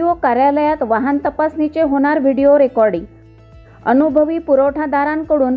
RTO कार्यालयात वाहन तपासणीचे होणार व्हिडिओ रेकॉर्डिंग। अनुभवी पुरवठादारांकडून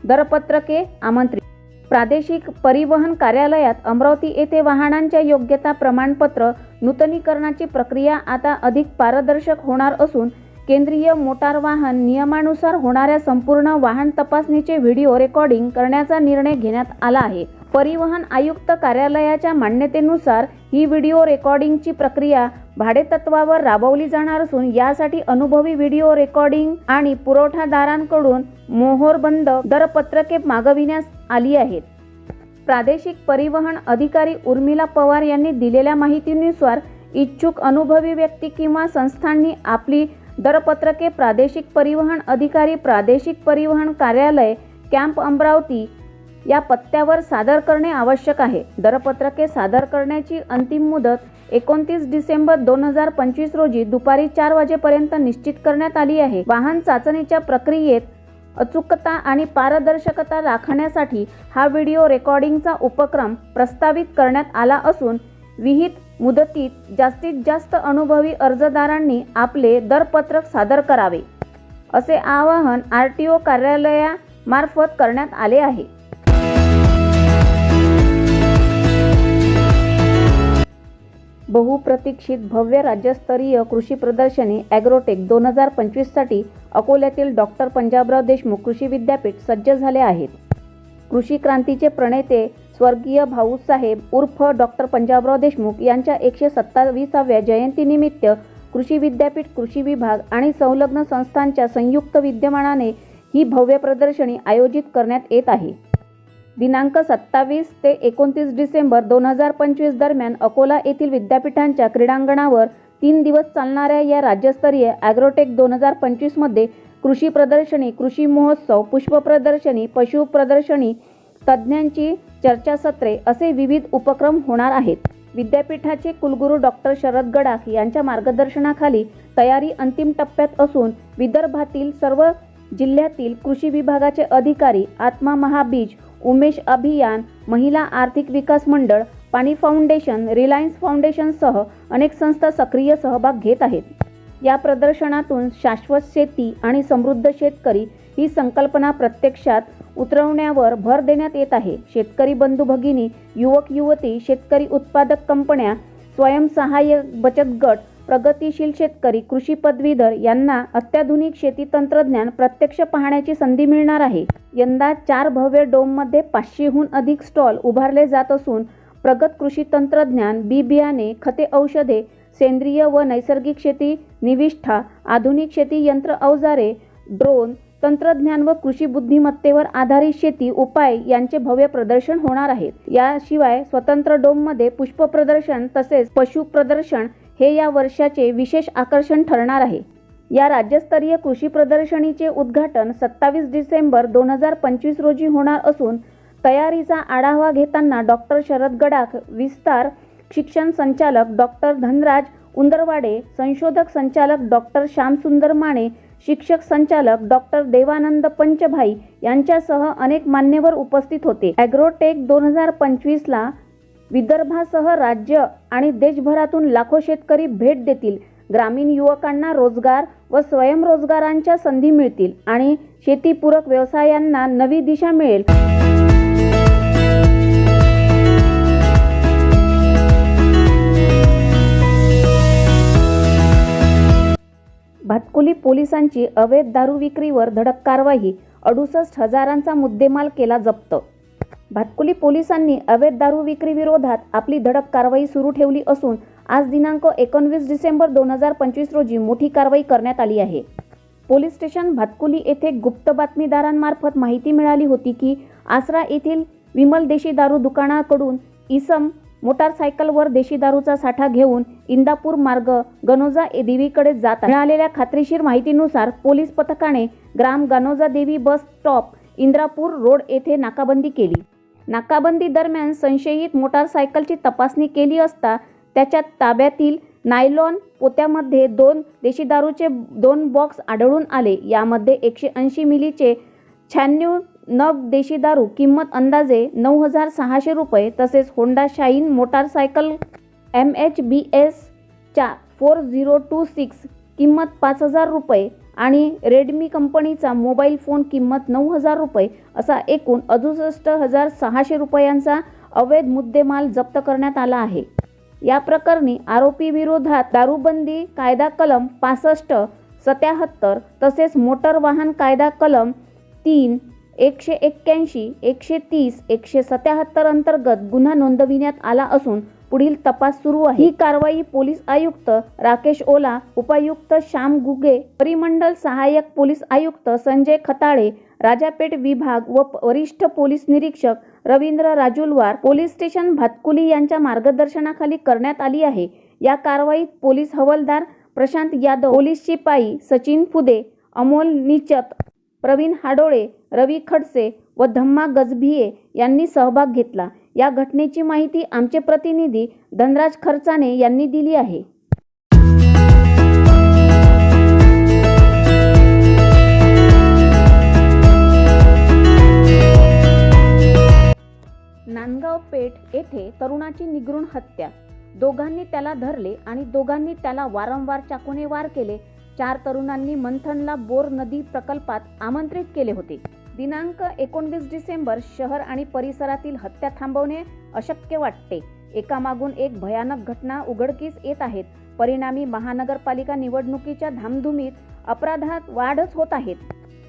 दरपत्रके आमंत्रित। प्रादेशिक परिवहन कार्यालयात अमरावती येथे वाहनांच्या योग्यता प्रमाणपत्र नूतनीकरणाची प्रक्रिया आता अधिक पारदर्शक होणार असून केंद्रीय मोटार वाहन नियमानुसार होणाऱ्या संपूर्ण वाहन तपासणीचे व्हिडिओ रेकॉर्डिंग करण्याचा निर्णय घेण्यात आला आहे। परिवहन आयुक्त कार्यालयाच्या मान्यतेनुसार ही व्हिडिओ रेकॉर्डिंगची प्रक्रिया भाडेतत्वावर राबवली जाणार असून यासाठी अनुभवी व्हिडिओ रेकॉर्डिंग आणि पुरवठादारांकडून मोहरबंद दरपत्रके मागविण्यात आली आहेत। प्रादेशिक परिवहन अधिकारी उर्मिला पवार यांनी दिलेल्या माहितीनुसार इच्छुक अनुभवी व्यक्ती किंवा संस्थांनी आपली दरपत्रके प्रादेशिक परिवहन अधिकारी प्रादेशिक परिवहन कार्यालय कॅम्प अमरावती या पत्त्यावर सादर करणे आवश्यक आहे। दरपत्रके सादर करण्याची अंतिम मुदत 29 डिसेंबर 2025 रोजी दुपारी 4 वाजेपर्यंत निश्चित करण्यात आली आहे। वाहन चाचणीच्या प्रक्रियेत अचूकता आणि पारदर्शकता राखण्यासाठी हा व्हिडिओ रेकॉर्डिंगचा उपक्रम प्रस्तावित करण्यात आला असून विहित मुदतीत जास्तीत जास्त अनुभवी अर्जदारांनी आपले दरपत्रक सादर करावे असे आवाहन RTO कार्यालयामार्फत करण्यात आले आहे। बहुप्रतीक्षित भव्य राज्यस्तरीय कृषी प्रदर्शनी ॲग्रोटेक 2025 साठी अकोल्यातील डॉक्टर पंजाबराव देशमुख कृषी विद्यापीठ सज्ज झाले आहेत। कृषी क्रांतीचे प्रणेते स्वर्गीय भाऊसाहेब उर्फ डॉक्टर पंजाबराव देशमुख यांच्या 127व्या जयंतीनिमित्त कृषी विद्यापीठ कृषी विभाग आणि संलग्न संस्थांच्या संयुक्त विद्यमानाने ही भव्य प्रदर्शनी आयोजित करण्यात येत आहे। दिनांक 27 ते 29 डिसेंबर 2025 दरम्यान अकोला येथील विद्यापीठांच्या क्रीडांगणावर 3 दिवस चालणाऱ्या या राज्यस्तरीय ॲग्रोटेक 2025 मध्ये कृषी प्रदर्शनी, कृषी महोत्सव, पुष्प प्रदर्शनी, पशु प्रदर्शनी, तज्ज्ञांची चर्चासत्रे असे विविध उपक्रम होणार आहेत। विद्यापीठाचे कुलगुरू डॉक्टर शरद गडाख यांच्या मार्गदर्शनाखाली तयारी अंतिम टप्प्यात असून विदर्भातील सर्व जिल्ह्यातील कृषी विभागाचे अधिकारी, आत्मा महाबीज, उमेश अभियान, महिला आर्थिक विकास मंडळ, पाणी फाउंडेशन, रिलायन्स फाउंडेशनसह अनेक संस्था सक्रिय सहभाग घेत आहेत। या प्रदर्शनातून शाश्वत शेती आणि समृद्ध शेतकरी ही संकल्पना प्रत्यक्षात उतरवण्यावर भर देण्यात येत आहे। शेतकरी बंधू भगिनी, युवक युवती, शेतकरी उत्पादक कंपन्या, स्वयंसहाय्यक बचत गट, प्रगतिशील शेतकरी, कृषी पदवीधर यांना अत्याधुनिक शेती तंत्रज्ञान प्रत्यक्ष पाहण्याची संधी मिळणार आहे। यंदा 4 भव्य डोममध्ये 500हून अधिक स्टॉल उभारले जात असून प्रगत कृषी तंत्रज्ञान, बी बियाणे, खते, औषधे, सेंद्रिय व नैसर्गिक शेती निविष्ठा, आधुनिक शेती यंत्र अवजारे, ड्रोन तंत्रज्ञान व कृषी बुद्धिमत्तेवर आधारित शेती उपाय यांचे भव्य प्रदर्शन होणार आहेत। याशिवाय स्वतंत्र डोममध्ये पुष्प प्रदर्शन तसेच पशु प्रदर्शन हे या वर्षाचे विशेष आकर्षण ठरणार आहे। या राज्यस्तरीय कृषी प्रदर्शनीचे उद्घाटन 27 डिसेंबर 2025 रोजी होणार असून तयारीचा आढावा घेताना डॉक्टर शरद गडाख, विस्तार शिक्षण संचालक डॉक्टर धनराज उंदरवाडे, संशोधक संचालक डॉक्टर श्यामसुंदर माने, शिक्षक संचालक डॉक्टर देवानंद पंचभाई यांच्यासह अनेक मान्यवर उपस्थित होते। ॲग्रोटेक 2025 ला विदर्भासह राज्य आणि देशभरातून लाखो शेतकरी भेट देतील। ग्रामीण युवकांना रोजगार व स्वयंरोजगारांच्या संधी मिळतील आणि शेतीपूरक व्यवसायांना नवी दिशा मिळेल। भातकुली पोलिसांची अवैध दारू विक्रीवर धडक कारवाई, 68,000चा मुद्देमाल केला जप्त। भातकुली पोलिसांनी अवैध दारू विक्री विरोधात आपली धडक कारवाई सुरू ठेवली असून आज दिनांक 19 डिसेंबर 2025 रोजी मोठी कारवाई करण्यात आली आहे। पोलीस स्टेशन भातकुली येथे गुप्त बातमीदारांमार्फत माहिती मिळाली होती की आसरा येथील विमल देशी दारू दुकानाकडून इसम मोटारसायकलवर देशी दारूचा साठा घेऊन इंदापूर मार्ग गणोजा देवीकडे जात मिळालेल्या खात्रीशीर माहितीनुसार पोलीस पथकाने ग्राम गणोजा देवी बस स्टॉप इंद्रापूर रोड येथे नाकाबंदी केली। नाकाबंदी दरम्यान संशयित मोटारसायकलची तपासणी केली असता त्याच्या ताब्यातील नायलॉन पोत्यामध्ये 2 देशी दारूचे 2 बॉक्स आढळून आले। यामध्ये 180 मिलीचे 96 नग देशी दारू, किंमत अंदाजे 9,600 रुपये तसेच होंडा शाईन मोटारसायकल MHBS च्या 4026 किंमत 5,000 रुपये आणि रेडमी कंपनीचा मोबाईल फोन किंमत 9,000 रुपये असा एकूण 68,600 रुपयांचा अवैध मुद्देमाल जप्त करण्यात आला आहे. या प्रकरणी आरोपी विरोधात दारूबंदी कायदा कलम 65, 77 तसेच मोटर वाहन कायदा कलम 3, 181, 130, 177 अंतर्गत गुन्हा नोंदविण्यात आला असून पुढील तपास सुरू आहे. ही कारवाई पोलीस आयुक्त राकेश ओला, उपायुक्त श्याम गुगे, परिमंडल सहाय्यक पोलीस आयुक्त संजय खताळे, राजापेठ विभाग व वरिष्ठ पोलीस निरीक्षक रवींद्र राजुलवार, पोलीस स्टेशन भातकुली यांच्या मार्गदर्शनाखाली करण्यात आली आहे. या कारवाईत पोलीस हवालदार प्रशांत यादव, पोलीस शिपाई सचिन फुदे, अमोल निचत, प्रवीण हाडोळे, रवी खडसे व धम्मा गजभिये यांनी सहभाग घेतला. या घटनेची माहिती आमचे प्रतिनिधी धनराज खर्चाने यांनी दिली आहे. नांदगाव पेठ येथे तरुणाची निगृण हत्या. दोघांनी त्याला धरले आणि दोघांनी त्याला वारंवार चाकूने वार केले. 4 तरुणांनी मंथनला बोर नदी प्रकल्पात आमंत्रित केले होते. दिनांक 19 डिसेंबर शहर आणि परिसरातील हत्या थांबवणे अशक्य वाटते. एकामागून एक भयानक घटना उघडकीस येत आहेत. परिणामी महानगरपालिका निवडणुकीच्या धामधुमीत अपराधात वाढच होत आहेत.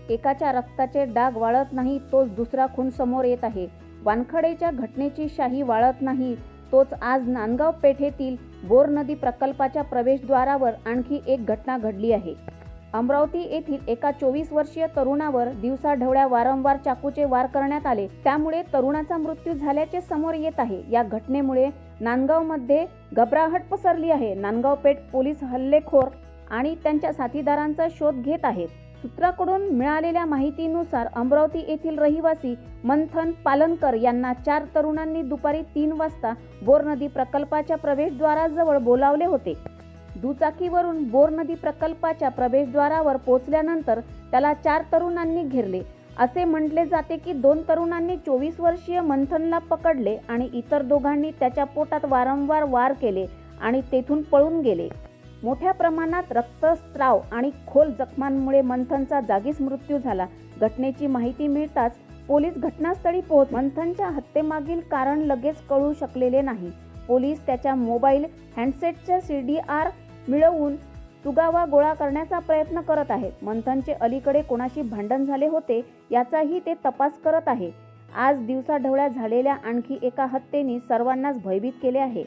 एकाच्या रक्ताचे डाग वाळत नाही तोच दुसरा खून समोर येत आहे. वानखडेच्या घटनेची शाही वाळत नाही तोच आज नांदगाव पेठेतील बोर नदी प्रकल्पाच्या प्रवेशद्वारावर आणखी एक घटना घडली आहे. अमरावती येथील एका 24 वर्षीय तरुणावर दिवसाढवळ्या वारंवार चाकूचे वार करण्यात आले. त्यामुळे तरुणाचा मृत्यू झाल्याचे समोर येत आहे. या घटनेमुळे नांदगावमध्ये घबराहट पसरली आहे. नांदगाव पेठ पोलीस हल्लेखोर आणि त्यांच्या साथीदारांचा शोध घेत आहेत. सूत्रांकडून मिळालेल्या माहितीनुसार अमरावती येथील रहिवासी मंथन पालनकर यांना 4 तरुणांनी दुपारी 3 वाजता बोर नदी प्रकल्पाच्या प्रवेशद्वाराजवळ बोलावले होते. दुचाकीवरून बोर नदी प्रकल्पाच्या प्रवेशद्वारावर पोहोचल्यानंतर त्याला 4 तरुणांनी घेरले. असे म्हटले जाते की 2 तरुणांनी 24 वर्षीय मंथनला पकडले आणि इतर दोघांनी त्याच्या पोटात वारंवार वार केले आणि तेथून पळून गेले. मोठ्या प्रमाणात रक्तस्राव आणि खोल जखमांमुळे मंथनचा जागीच मृत्यू झाला. घटनेची माहिती मिळताच पोलीस घटनास्थळी पोहोचले. मंथनच्या हत्येमागील कारण लगेच कळू शकलेले नाही. पोलीस त्याच्या मोबाईल हँडसेटचा CDR मिळवून सुगावा गोळा करण्याचा प्रयत्न करत आहेत. मंथनचे अलीकडे कोणाशी भांडण झाले होते याचाही ते तपास करत आहे. आज दिवसाढवळ्या झालेल्या आणखी एका हत्येने सर्वांनाच भयभीत केले आहे.